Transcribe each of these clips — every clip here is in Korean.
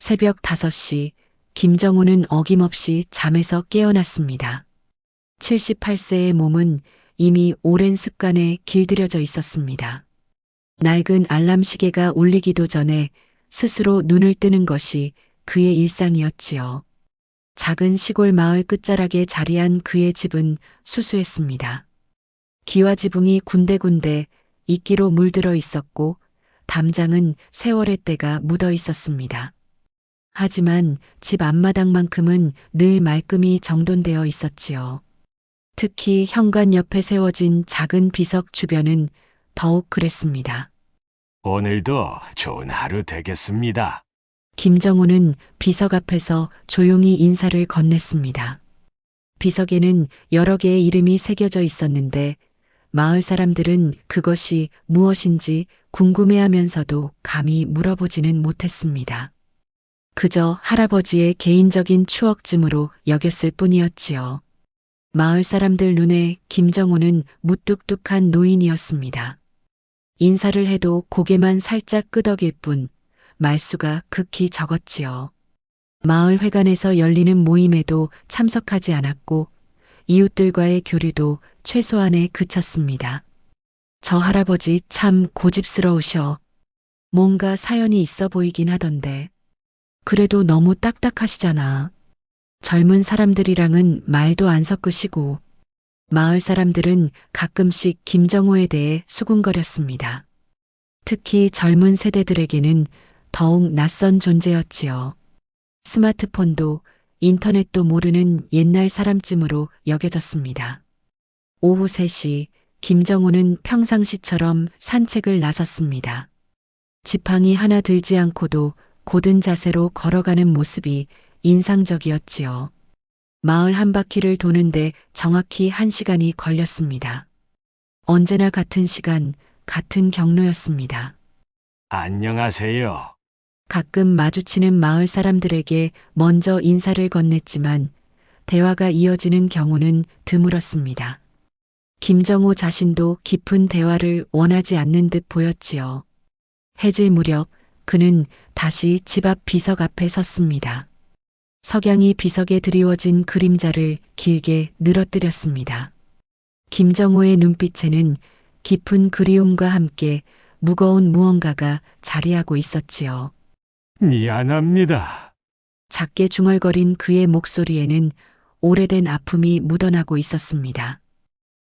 새벽 5시 김정우는 어김없이 잠에서 깨어났습니다. 78세의 몸은 이미 오랜 습관에 길들여져 있었습니다. 낡은 알람 시계가 울리기도 전에 스스로 눈을 뜨는 것이 그의 일상이었지요. 작은 시골 마을 끝자락에 자리한 그의 집은 수수했습니다. 기와 지붕이 군데군데 이끼로 물들어 있었고 담장은 세월의 때가 묻어 있었습니다. 하지만 집 앞마당만큼은 늘 말끔히 정돈되어 있었지요. 특히 현관 옆에 세워진 작은 비석 주변은 더욱 그랬습니다. 오늘도 좋은 하루 되겠습니다. 김정우는 비석 앞에서 조용히 인사를 건넸습니다. 비석에는 여러 개의 이름이 새겨져 있었는데 마을 사람들은 그것이 무엇인지 궁금해하면서도 감히 물어보지는 못했습니다. 그저 할아버지의 개인적인 추억쯤으로 여겼을 뿐이었지요. 마을 사람들 눈에 김정우는 무뚝뚝한 노인이었습니다. 인사를 해도 고개만 살짝 끄덕일 뿐 말수가 극히 적었지요. 마을 회관에서 열리는 모임에도 참석하지 않았고 이웃들과의 교류도 최소한에 그쳤습니다. 저 할아버지 참 고집스러우셔. 뭔가 사연이 있어 보이긴 하던데. 그래도 너무 딱딱하시잖아. 젊은 사람들이랑은 말도 안 섞으시고. 마을 사람들은 가끔씩 김정호에 대해 수군거렸습니다. 특히 젊은 세대들에게는 더욱 낯선 존재였지요. 스마트폰도 인터넷도 모르는 옛날 사람쯤으로 여겨졌습니다. 오후 3시 김정호는 평상시처럼 산책을 나섰습니다. 지팡이 하나 들지 않고도 고든 자세로 걸어가는 모습이 인상적이었지요. 마을 한 바퀴를 도는데 정확히 1시간이 걸렸습니다. 언제나 같은 시간, 같은 경로였습니다. 안녕하세요. 가끔 마주치는 마을 사람들에게 먼저 인사를 건넸지만 대화가 이어지는 경우는 드물었습니다. 김정호 자신도 깊은 대화를 원하지 않는 듯 보였지요. 해질 무렵 그는 다시 집 앞 비석 앞에 섰습니다. 석양이 비석에 드리워진 그림자를 길게 늘어뜨렸습니다. 김정호의 눈빛에는 깊은 그리움과 함께 무거운 무언가가 자리하고 있었지요. 미안합니다. 작게 중얼거린 그의 목소리에는 오래된 아픔이 묻어나고 있었습니다.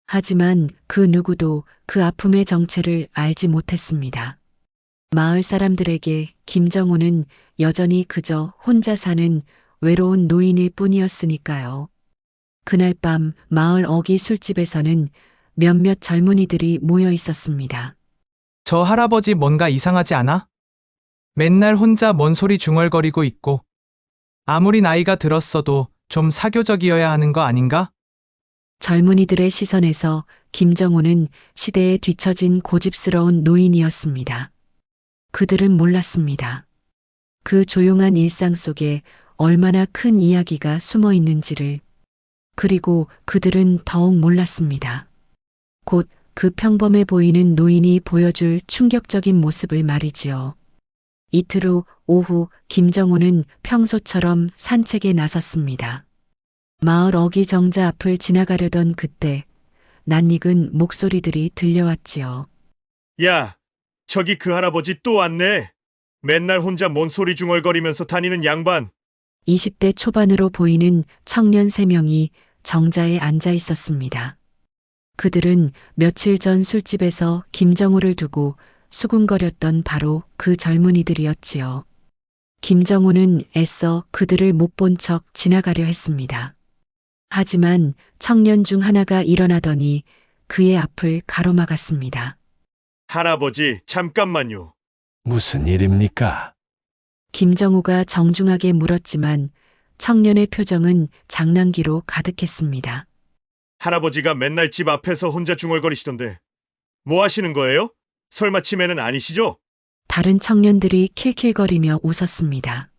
하지만 그 누구도 그 아픔의 정체를 알지 못했습니다. 마을 사람들에게 김정호는 여전히 그저 혼자 사는 외로운 노인일 뿐이었으니까요. 그날 밤 마을 어기 술집에서는 몇몇 젊은이들이 모여 있었습니다. 저 할아버지 뭔가 이상하지 않아? 맨날 혼자 뭔 소리 중얼거리고 있고, 아무리 나이가 들었어도 좀 사교적이어야 하는 거 아닌가? 젊은이들의 시선에서 김정호는 시대에 뒤처진 고집스러운 노인이었습니다. 그들은 몰랐습니다. 그 조용한 일상 속에 얼마나 큰 이야기가 숨어 있는지를. 그리고 그들은 더욱 몰랐습니다. 곧 그 평범해 보이는 노인이 보여줄 충격적인 모습을 말이지요. 이틀 후 오후 김정호는 평소처럼 산책에 나섰습니다. 마을 어기 정자 앞을 지나가려던 그때 낯익은 목소리들이 들려왔지요. 야, 저기 그 할아버지 또 왔네. 맨날 혼자 뭔 소리 중얼거리면서 다니는 양반. 20대 초반으로 보이는 청년 3명이 정자에 앉아 있었습니다. 그들은 며칠 전 술집에서 김정호를 두고 수군거렸던 바로 그 젊은이들이었지요. 김정호는 애써 그들을 못 본 척 지나가려 했습니다. 하지만 청년 중 하나가 일어나더니 그의 앞을 가로막았습니다. 할아버지, 잠깐만요. 무슨 일입니까? 김정호가 정중하게 물었지만 청년의 표정은 장난기로 가득했습니다. 할아버지가 맨날 집 앞에서 혼자 중얼거리시던데. 뭐 하시는 거예요? 설마 치매는 아니시죠? 다른 청년들이 킬킬거리며 웃었습니다.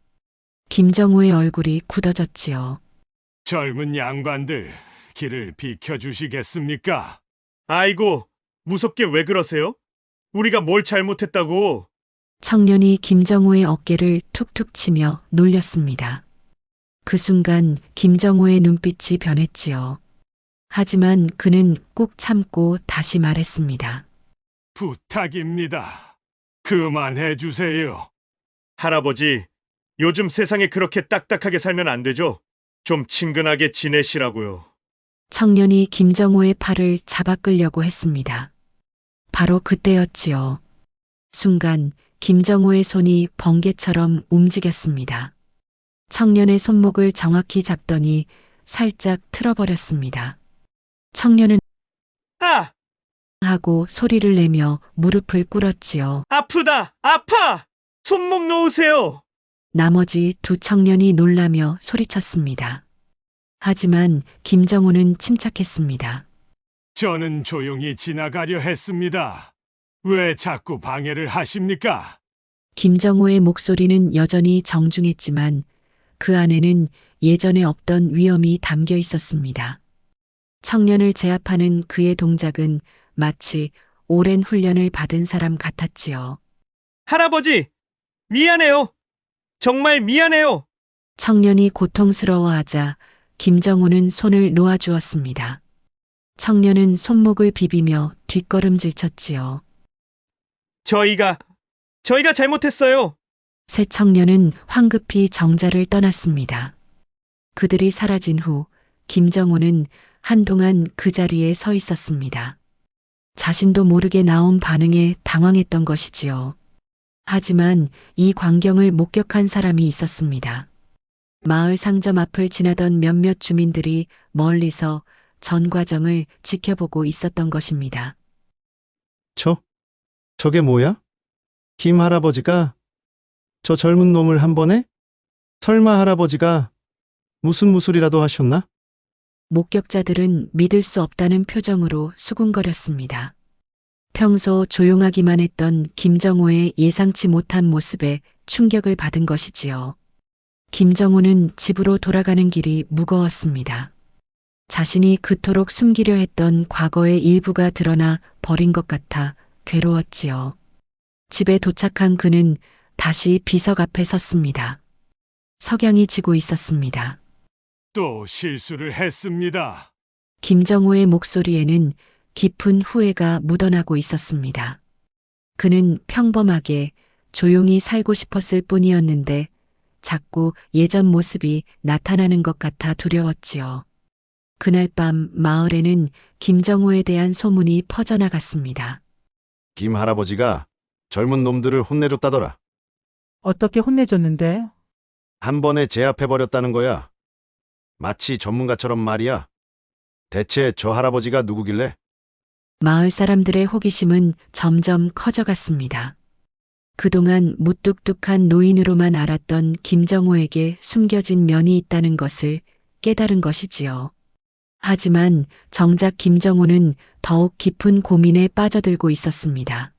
김정호의 얼굴이 굳어졌지요. 젊은 양반들, 길을 비켜주시겠습니까? 아이고, 무섭게 왜 그러세요? 우리가 뭘 잘못했다고. 청년이 김정호의 어깨를 툭툭 치며 놀렸습니다. 그 순간 김정호의 눈빛이 변했지요. 하지만 그는 꾹 참고 다시 말했습니다. 부탁입니다. 그만해 주세요. 할아버지, 요즘 세상에 그렇게 딱딱하게 살면 안 되죠? 좀 친근하게 지내시라고요. 청년이 김정호의 팔을 잡아 끌려고 했습니다. 바로 그때였지요. 순간 김정호의 손이 번개처럼 움직였습니다. 청년의 손목을 정확히 잡더니 살짝 틀어버렸습니다. 청년은 아! 하고 소리를 내며 무릎을 꿇었지요. 아프다! 아파! 손목 놓으세요! 나머지 두 청년이 놀라며 소리쳤습니다. 하지만 김정호는 침착했습니다. 저는 조용히 지나가려 했습니다. 왜 자꾸 방해를 하십니까? 김정호의 목소리는 여전히 정중했지만 그 안에는 예전에 없던 위험이 담겨 있었습니다. 청년을 제압하는 그의 동작은 마치 오랜 훈련을 받은 사람 같았지요. 할아버지! 미안해요! 정말 미안해요! 청년이 고통스러워하자 김정호는 손을 놓아주었습니다. 청년은 손목을 비비며 뒷걸음질 쳤지요. 저희가 잘못했어요! 새 청년은 황급히 정자를 떠났습니다. 그들이 사라진 후 김정호는 한동안 그 자리에 서 있었습니다. 자신도 모르게 나온 반응에 당황했던 것이지요. 하지만 이 광경을 목격한 사람이 있었습니다. 마을 상점 앞을 지나던 몇몇 주민들이 멀리서 전 과정을 지켜보고 있었던 것입니다. 저게 뭐야? 김 할아버지가 저 젊은 놈을 한 번에? 설마 할아버지가 무슨 무술이라도 하셨나? 목격자들은 믿을 수 없다는 표정으로 수군거렸습니다. 평소 조용하기만 했던 김정호의 예상치 못한 모습에 충격을 받은 것이지요. 김정호는 집으로 돌아가는 길이 무거웠습니다. 자신이 그토록 숨기려 했던 과거의 일부가 드러나 버린 것 같아 괴로웠지요. 집에 도착한 그는 다시 비석 앞에 섰습니다. 석양이 지고 있었습니다. 또 실수를 했습니다. 김정호의 목소리에는 깊은 후회가 묻어나고 있었습니다. 그는 평범하게 조용히 살고 싶었을 뿐이었는데 자꾸 예전 모습이 나타나는 것 같아 두려웠지요. 그날 밤 마을에는 김정호에 대한 소문이 퍼져나갔습니다. 김 할아버지가 젊은 놈들을 혼내줬다더라. 어떻게 혼내줬는데? 한 번에 제압해버렸다는 거야. 마치 전문가처럼 말이야. 대체 저 할아버지가 누구길래? 마을 사람들의 호기심은 점점 커져갔습니다. 그동안 무뚝뚝한 노인으로만 알았던 김정호에게 숨겨진 면이 있다는 것을 깨달은 것이지요. 하지만 정작 김정호는 더욱 깊은 고민에 빠져들고 있었습니다.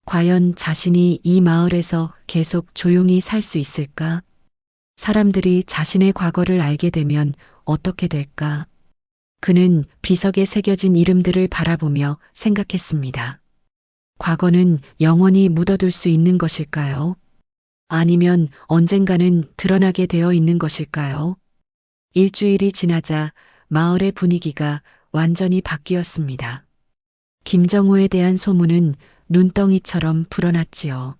과연 자신이 이 마을에서 계속 조용히 살 수 있을까? 사람들이 자신의 과거를 알게 되면 어떻게 될까? 그는 비석에 새겨진 이름들을 바라보며 생각했습니다. 과거는 영원히 묻어둘 수 있는 것일까요? 아니면 언젠가는 드러나게 되어 있는 것일까요? 일주일이 지나자 마을의 분위기가 완전히 바뀌었습니다. 김정호에 대한 소문은 눈덩이처럼 불어났지요.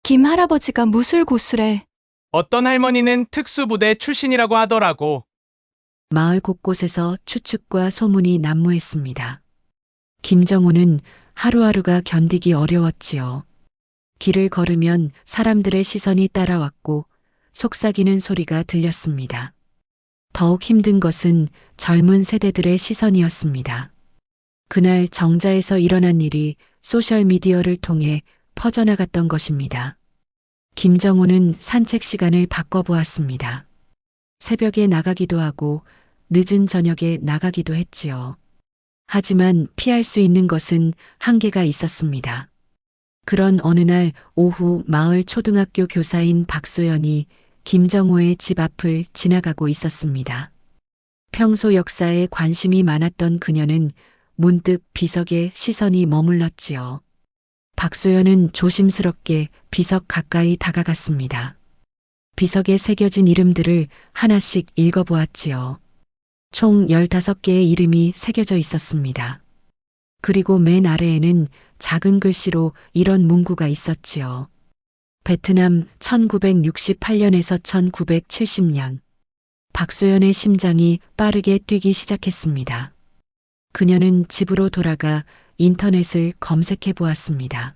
김 할아버지가 무술고수래. 어떤 할머니는 특수부대 출신이라고 하더라고. 마을 곳곳에서 추측과 소문이 난무했습니다. 김정호는 하루하루가 견디기 어려웠지요. 길을 걸으면 사람들의 시선이 따라왔고 속삭이는 소리가 들렸습니다. 더욱 힘든 것은 젊은 세대들의 시선이었습니다. 그날 정자에서 일어난 일이 소셜미디어를 통해 퍼져나갔던 것입니다. 김정호는 산책 시간을 바꿔보았습니다. 새벽에 나가기도 하고 늦은 저녁에 나가기도 했지요. 하지만 피할 수 있는 것은 한계가 있었습니다. 그런 어느 날 오후 마을 초등학교 교사인 박소연이 김정호의 집 앞을 지나가고 있었습니다. 평소 역사에 관심이 많았던 그녀는 문득 비석에 시선이 머물렀지요. 박소연은 조심스럽게 비석 가까이 다가갔습니다. 비석에 새겨진 이름들을 하나씩 읽어보았지요. 총 15개의 이름이 새겨져 있었습니다. 그리고 맨 아래에는 작은 글씨로 이런 문구가 있었지요. 베트남 1968년에서 1970년. 박소연의 심장이 빠르게 뛰기 시작했습니다. 그녀는 집으로 돌아가 인터넷을 검색해 보았습니다.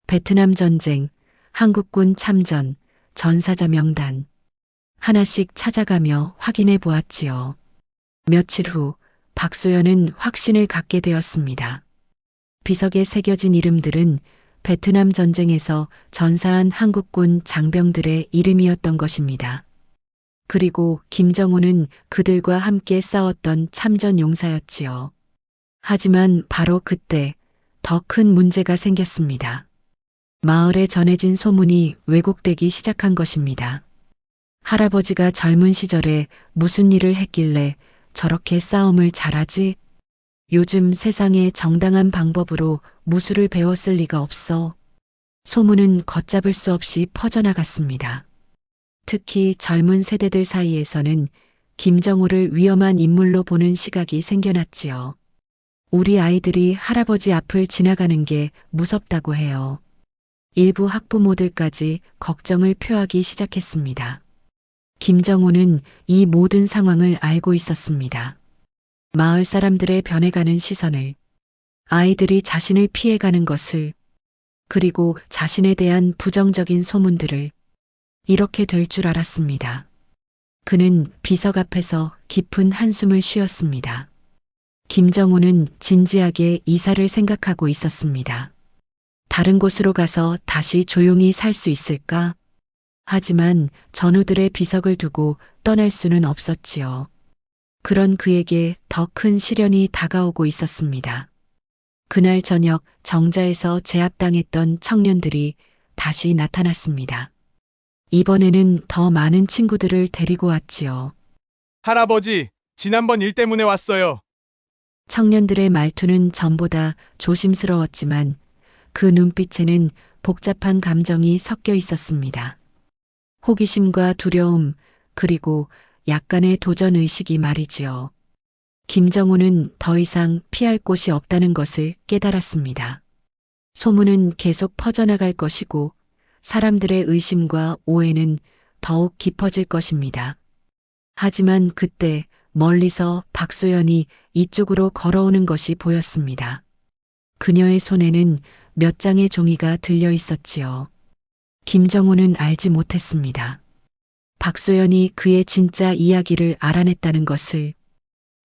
베트남 전쟁, 한국군 참전, 전사자 명단. 하나씩 찾아가며 확인해 보았지요. 며칠 후 박소연은 확신을 갖게 되었습니다. 비석에 새겨진 이름들은 베트남 전쟁에서 전사한 한국군 장병들의 이름이었던 것입니다. 그리고 김정호는 그들과 함께 싸웠던 참전 용사였지요. 하지만 바로 그때 더 큰 문제가 생겼습니다. 마을에 전해진 소문이 왜곡되기 시작한 것입니다. 할아버지가 젊은 시절에 무슨 일을 했길래 저렇게 싸움을 잘하지? 요즘 세상에 정당한 방법으로 무술을 배웠을 리가 없어. 소문은 걷잡을 수 없이 퍼져나갔습니다. 특히 젊은 세대들 사이에서는 김정호를 위험한 인물로 보는 시각이 생겨났지요. 우리 아이들이 할아버지 앞을 지나가는 게 무섭다고 해요. 일부 학부모들까지 걱정을 표하기 시작했습니다. 김정호는 이 모든 상황을 알고 있었습니다. 마을 사람들의 변해가는 시선을, 아이들이 자신을 피해가는 것을, 그리고 자신에 대한 부정적인 소문들을 이렇게 될 줄 알았습니다. 그는 비석 앞에서 깊은 한숨을 쉬었습니다. 김정호는 진지하게 이사를 생각하고 있었습니다. 다른 곳으로 가서 다시 조용히 살 수 있을까? 하지만 전우들의 비석을 두고 떠날 수는 없었지요. 그런 그에게 더 큰 시련이 다가오고 있었습니다. 그날 저녁 정자에서 제압당했던 청년들이 다시 나타났습니다. 이번에는 더 많은 친구들을 데리고 왔지요. 할아버지, 지난번 일 때문에 왔어요. 청년들의 말투는 전보다 조심스러웠지만 그 눈빛에는 복잡한 감정이 섞여 있었습니다. 호기심과 두려움, 그리고 약간의 도전의식이 말이지요. 김정호는 더 이상 피할 곳이 없다는 것을 깨달았습니다. 소문은 계속 퍼져나갈 것이고 사람들의 의심과 오해는 더욱 깊어질 것입니다. 하지만 그때 멀리서 박소연이 이쪽으로 걸어오는 것이 보였습니다. 그녀의 손에는 몇 장의 종이가 들려 있었지요. 김정호는 알지 못했습니다. 박소연이 그의 진짜 이야기를 알아냈다는 것을,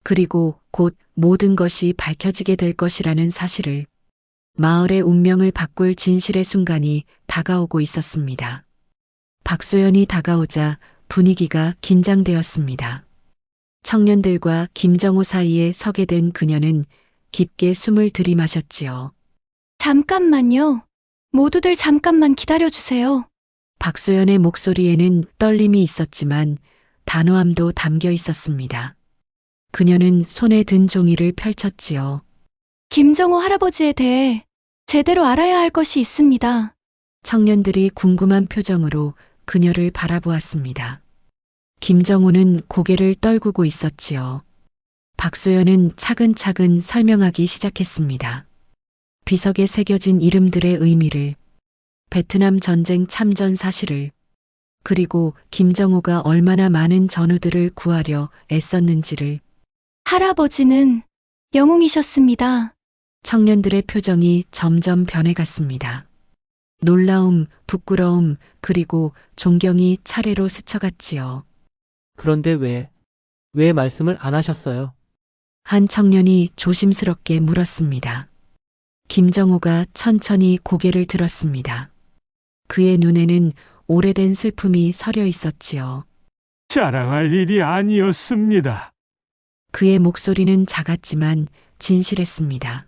그리고 곧 모든 것이 밝혀지게 될 것이라는 사실을, 마을의 운명을 바꿀 진실의 순간이 다가오고 있었습니다. 박소연이 다가오자 분위기가 긴장되었습니다. 청년들과 김정호 사이에 서게 된 그녀는 깊게 숨을 들이마셨지요. 잠깐만요. 모두들 잠깐만 기다려주세요. 박소연의 목소리에는 떨림이 있었지만 단호함도 담겨 있었습니다. 그녀는 손에 든 종이를 펼쳤지요. 김정호 할아버지에 대해 제대로 알아야 할 것이 있습니다. 청년들이 궁금한 표정으로 그녀를 바라보았습니다. 김정호는 고개를 떨구고 있었지요. 박소연은 차근차근 설명하기 시작했습니다. 비석에 새겨진 이름들의 의미를, 베트남 전쟁 참전 사실을, 그리고 김정호가 얼마나 많은 전우들을 구하려 애썼는지를. 할아버지는 영웅이셨습니다. 청년들의 표정이 점점 변해갔습니다. 놀라움, 부끄러움, 그리고 존경이 차례로 스쳐갔지요. 그런데 왜 말씀을 안 하셨어요? 한 청년이 조심스럽게 물었습니다. 김정호가 천천히 고개를 들었습니다. 그의 눈에는 오래된 슬픔이 서려 있었지요. 자랑할 일이 아니었습니다. 그의 목소리는 작았지만 진실했습니다.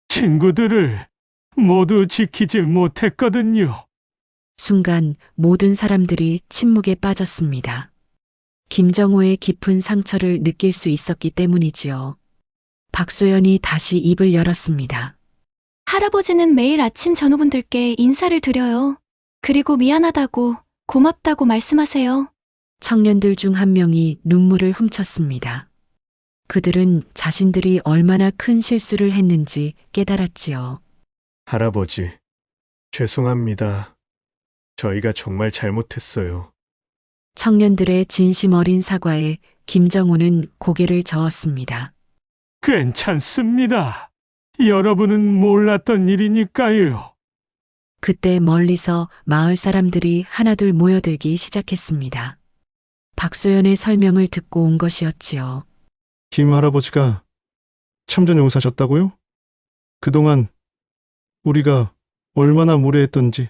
친구들을 모두 지키지 못했거든요. 순간 모든 사람들이 침묵에 빠졌습니다. 김정호의 깊은 상처를 느낄 수 있었기 때문이지요. 박소연이 다시 입을 열었습니다. 할아버지는 매일 아침 전우분들께 인사를 드려요. 그리고 미안하다고, 고맙다고 말씀하세요. 청년들 중 한 명이 눈물을 훔쳤습니다. 그들은 자신들이 얼마나 큰 실수를 했는지 깨달았지요. 할아버지, 죄송합니다. 저희가 정말 잘못했어요. 청년들의 진심 어린 사과에 김정호는 고개를 저었습니다. 괜찮습니다. 여러분은 몰랐던 일이니까요. 그때 멀리서 마을 사람들이 하나둘 모여들기 시작했습니다. 박소연의 설명을 듣고 온 것이었지요. 김 할아버지가 참전 용사셨다고요? 그동안 우리가 얼마나 무례했던지.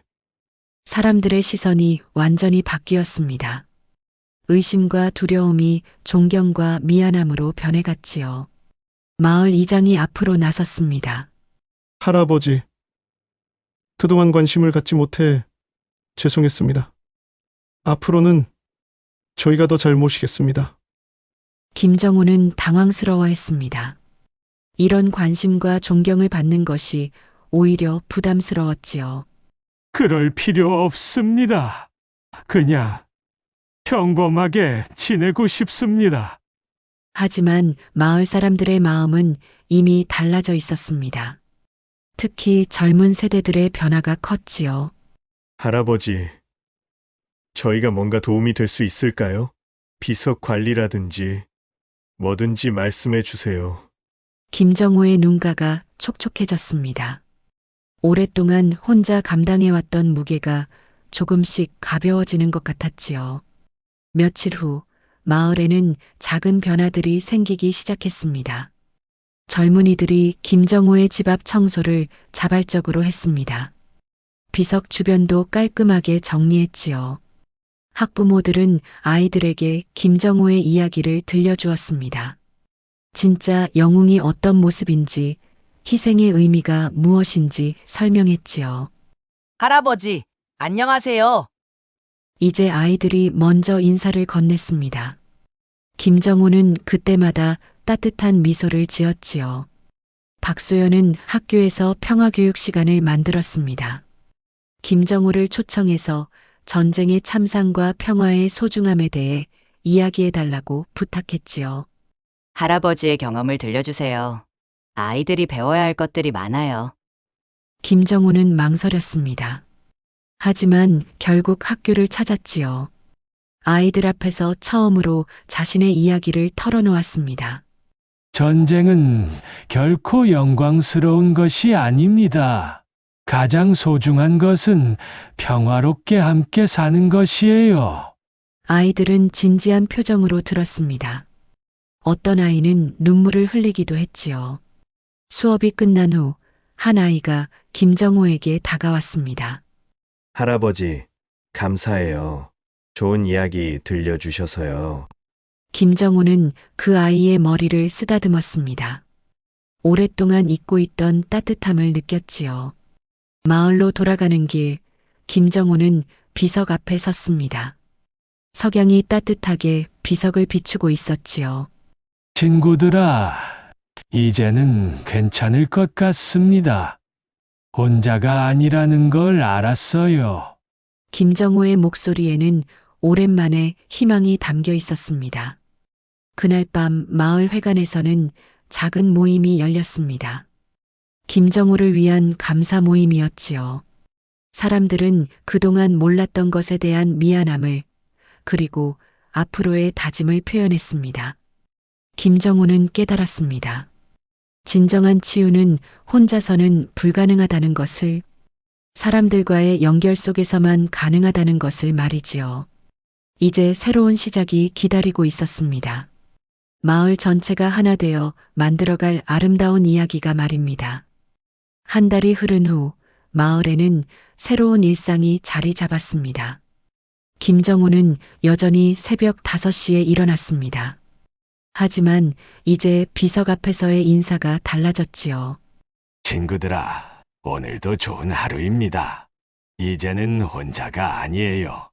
사람들의 시선이 완전히 바뀌었습니다. 의심과 두려움이 존경과 미안함으로 변해갔지요. 마을 이장이 앞으로 나섰습니다. 할아버지, 그동안 관심을 갖지 못해 죄송했습니다. 앞으로는 저희가 더 잘 모시겠습니다. 김정호는 당황스러워했습니다. 이런 관심과 존경을 받는 것이 오히려 부담스러웠지요. 그럴 필요 없습니다. 그냥 평범하게 지내고 싶습니다. 하지만 마을 사람들의 마음은 이미 달라져 있었습니다. 특히 젊은 세대들의 변화가 컸지요. 할아버지, 저희가 뭔가 도움이 될 수 있을까요? 비서 관리라든지 뭐든지 말씀해 주세요. 김정호의 눈가가 촉촉해졌습니다. 오랫동안 혼자 감당해왔던 무게가 조금씩 가벼워지는 것 같았지요. 며칠 후 마을에는 작은 변화들이 생기기 시작했습니다. 젊은이들이 김정호의 집 앞 청소를 자발적으로 했습니다. 비석 주변도 깔끔하게 정리했지요. 학부모들은 아이들에게 김정호의 이야기를 들려주었습니다. 진짜 영웅이 어떤 모습인지, 희생의 의미가 무엇인지 설명했지요. 할아버지, 안녕하세요. 이제 아이들이 먼저 인사를 건넸습니다. 김정호는 그때마다 따뜻한 미소를 지었지요. 박소연은 학교에서 평화교육 시간을 만들었습니다. 김정호를 초청해서 전쟁의 참상과 평화의 소중함에 대해 이야기해달라고 부탁했지요. 할아버지의 경험을 들려주세요. 아이들이 배워야 할 것들이 많아요. 김정호는 망설였습니다. 하지만 결국 학교를 찾았지요. 아이들 앞에서 처음으로 자신의 이야기를 털어놓았습니다. 전쟁은 결코 영광스러운 것이 아닙니다. 가장 소중한 것은 평화롭게 함께 사는 것이에요. 아이들은 진지한 표정으로 들었습니다. 어떤 아이는 눈물을 흘리기도 했지요. 수업이 끝난 후 한 아이가 김정호에게 다가왔습니다. 할아버지, 감사해요. 좋은 이야기 들려주셔서요. 김정호는 그 아이의 머리를 쓰다듬었습니다. 오랫동안 잊고 있던 따뜻함을 느꼈지요. 마을로 돌아가는 길, 김정호는 비석 앞에 섰습니다. 석양이 따뜻하게 비석을 비추고 있었지요. 친구들아, 이제는 괜찮을 것 같습니다. 혼자가 아니라는 걸 알았어요. 김정호의 목소리에는 오랜만에 희망이 담겨 있었습니다. 그날 밤 마을 회관에서는 작은 모임이 열렸습니다. 김정호를 위한 감사 모임이었지요. 사람들은 그동안 몰랐던 것에 대한 미안함을 그리고 앞으로의 다짐을 표현했습니다. 김정호는 깨달았습니다. 진정한 치유는 혼자서는 불가능하다는 것을, 사람들과의 연결 속에서만 가능하다는 것을 말이지요. 이제 새로운 시작이 기다리고 있었습니다. 마을 전체가 하나 되어 만들어갈 아름다운 이야기가 말입니다. 한 달이 흐른 후 마을에는 새로운 일상이 자리 잡았습니다. 김정호는 여전히 새벽 5시에 일어났습니다. 하지만 이제 비석 앞에서의 인사가 달라졌지요. 친구들아, 오늘도 좋은 하루입니다. 이제는 혼자가 아니에요.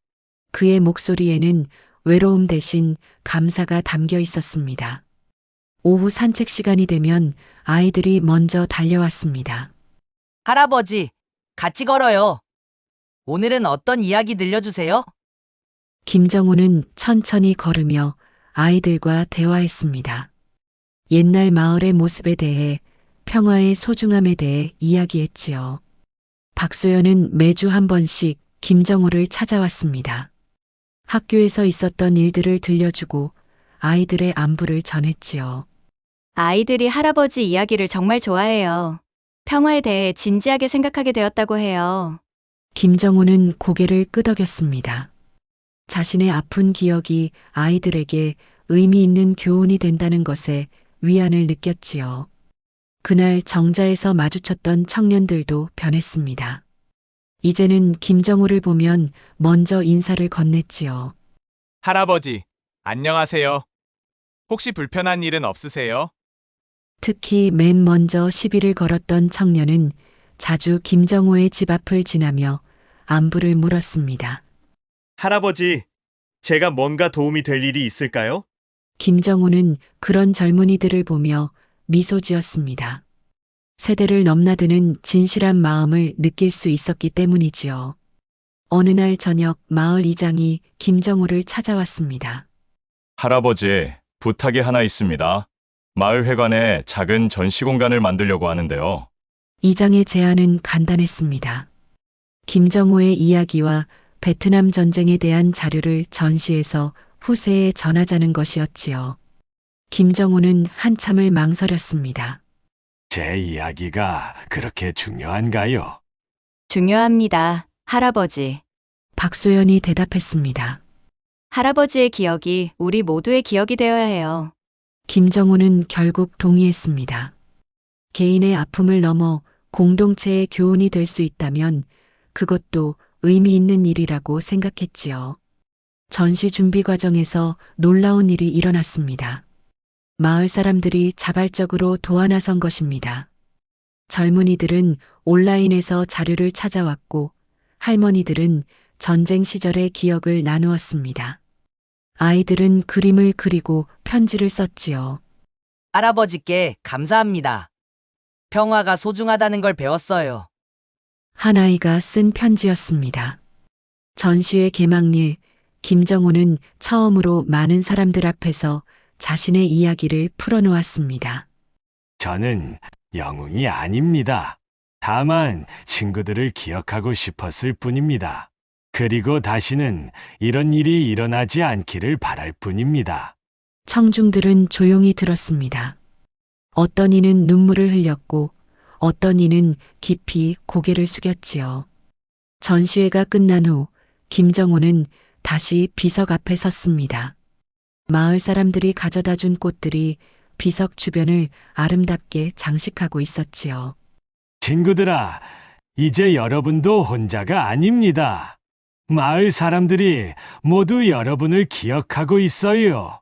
그의 목소리에는 외로움 대신 감사가 담겨 있었습니다. 오후 산책 시간이 되면 아이들이 먼저 달려왔습니다. 할아버지, 같이 걸어요. 오늘은 어떤 이야기 들려주세요? 김정호는 천천히 걸으며 아이들과 대화했습니다. 옛날 마을의 모습에 대해, 평화의 소중함에 대해 이야기했지요. 박소연은 매주 한 번씩 김정호를 찾아왔습니다. 학교에서 있었던 일들을 들려주고 아이들의 안부를 전했지요. 아이들이 할아버지 이야기를 정말 좋아해요. 평화에 대해 진지하게 생각하게 되었다고 해요. 김정호는 고개를 끄덕였습니다. 자신의 아픈 기억이 아이들에게 의미 있는 교훈이 된다는 것에 위안을 느꼈지요. 그날 정자에서 마주쳤던 청년들도 변했습니다. 이제는 김정호를 보면 먼저 인사를 건넸지요. 할아버지, 안녕하세요. 혹시 불편한 일은 없으세요? 특히 맨 먼저 시비를 걸었던 청년은 자주 김정호의 집 앞을 지나며 안부를 물었습니다. 할아버지, 제가 뭔가 도움이 될 일이 있을까요? 김정호는 그런 젊은이들을 보며 미소 지었습니다. 세대를 넘나드는 진실한 마음을 느낄 수 있었기 때문이지요. 어느 날 저녁 마을 이장이 김정호를 찾아왔습니다. 할아버지, 부탁이 하나 있습니다. 마을 회관에 작은 전시 공간을 만들려고 하는데요. 이장의 제안은 간단했습니다. 김정호의 이야기와 베트남 전쟁에 대한 자료를 전시해서 후세에 전하자는 것이었지요. 김정호는 한참을 망설였습니다. 제 이야기가 그렇게 중요한가요? 중요합니다, 할아버지. 박소연이 대답했습니다. 할아버지의 기억이 우리 모두의 기억이 되어야 해요. 김정호는 결국 동의했습니다. 개인의 아픔을 넘어 공동체의 교훈이 될 수 있다면 그것도 의미 있는 일이라고 생각했지요. 전시 준비 과정에서 놀라운 일이 일어났습니다. 마을 사람들이 자발적으로 도와나선 것입니다. 젊은이들은 온라인에서 자료를 찾아왔고 할머니들은 전쟁 시절의 기억을 나누었습니다. 아이들은 그림을 그리고 편지를 썼지요. 할아버지께 감사합니다. 평화가 소중하다는 걸 배웠어요. 한 아이가 쓴 편지였습니다. 전시회 개막일, 김정호는 처음으로 많은 사람들 앞에서 자신의 이야기를 풀어놓았습니다. 저는 영웅이 아닙니다. 다만 친구들을 기억하고 싶었을 뿐입니다. 그리고 다시는 이런 일이 일어나지 않기를 바랄 뿐입니다. 청중들은 조용히 들었습니다. 어떤 이는 눈물을 흘렸고 어떤 이는 깊이 고개를 숙였지요. 전시회가 끝난 후 김정호는 다시 비석 앞에 섰습니다. 마을 사람들이 가져다 준 꽃들이 비석 주변을 아름답게 장식하고 있었지요. 친구들아, 이제 여러분도 혼자가 아닙니다. 마을 사람들이 모두 여러분을 기억하고 있어요.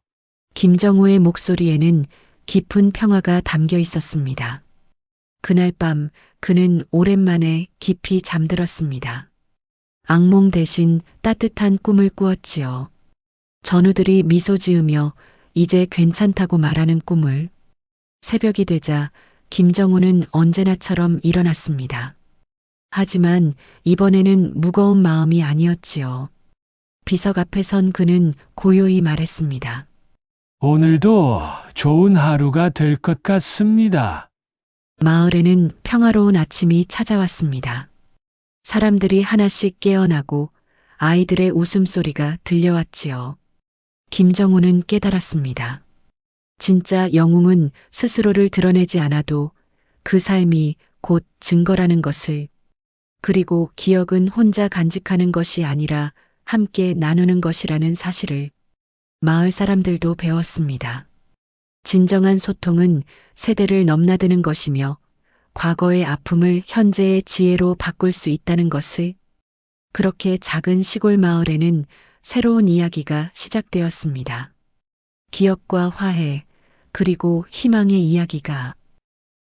김정호의 목소리에는 깊은 평화가 담겨 있었습니다. 그날 밤 그는 오랜만에 깊이 잠들었습니다. 악몽 대신 따뜻한 꿈을 꾸었지요. 전우들이 미소 지으며 이제 괜찮다고 말하는 꿈을. 새벽이 되자 김정호는 언제나처럼 일어났습니다. 하지만 이번에는 무거운 마음이 아니었지요. 비석 앞에 선 그는 고요히 말했습니다. 오늘도 좋은 하루가 될 것 같습니다. 마을에는 평화로운 아침이 찾아왔습니다. 사람들이 하나씩 깨어나고 아이들의 웃음소리가 들려왔지요. 김정호는 깨달았습니다. 진짜 영웅은 스스로를 드러내지 않아도 그 삶이 곧 증거라는 것을, 그리고 기억은 혼자 간직하는 것이 아니라 함께 나누는 것이라는 사실을 마을 사람들도 배웠습니다. 진정한 소통은 세대를 넘나드는 것이며 과거의 아픔을 현재의 지혜로 바꿀 수 있다는 것을. 그렇게 작은 시골 마을에는 새로운 이야기가 시작되었습니다. 기억과 화해, 그리고 희망의 이야기가